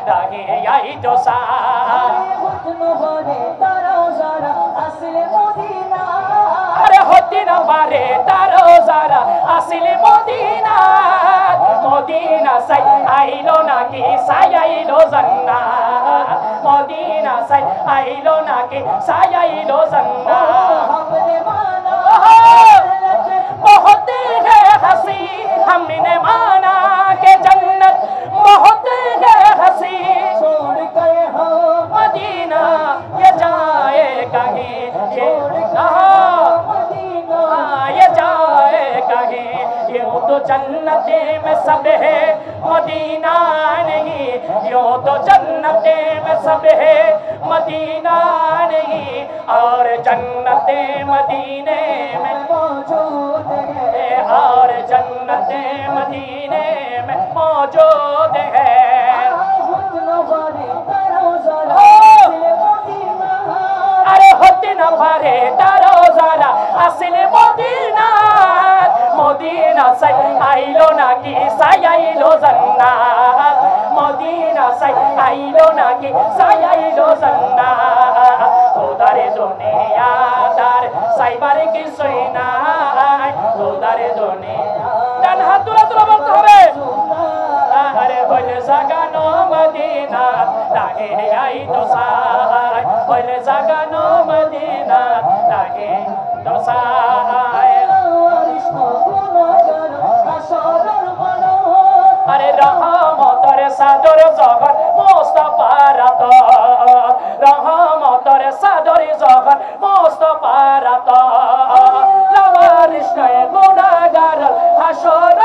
দাগে আইতো সার আরে হতে না পারে তারো যারা আসিল মদিনা মদিনা সাই আইলো নাকি সাই আইলো জান্নাত মদিনা সাই আইলো নাকি সাই আইলো জান্নাত बहुत है हंसी हमने माना के जन्नत बहुत है हंसी छोड़ गए हो मदीना ये जाए कहीं ये जाए कहीं ये तो जन्नते में सब है मदीना नहीं यो तो जन्नते में सब है मदीना नहीं और जन्नते मदीने में मौजूद है और जन्नते मदीने में मौजूद है अरे होते न पारे तारो जारा असल मदीना मदीना से आइलो ना कि सायाइलो जन्नत मदीना से आइलो ना कि सायाइलो जन्नत खुदारे दुनिया दार साइबार की सोइना खुदारे दुनिया ডান হাত তুলে তুলে বলতে হবে আরে হইলে জাগানো মদিনা লাগে আইতো সাই হইলে জাগানো মদিনা লাগে তো সাই আরে রহমতের সাদর জগৎ মুস্তাফার তো রহমতের সাদর জগৎ মুস্তাফার তো লাওয়ারিশ নয় গুনাহগার হাসর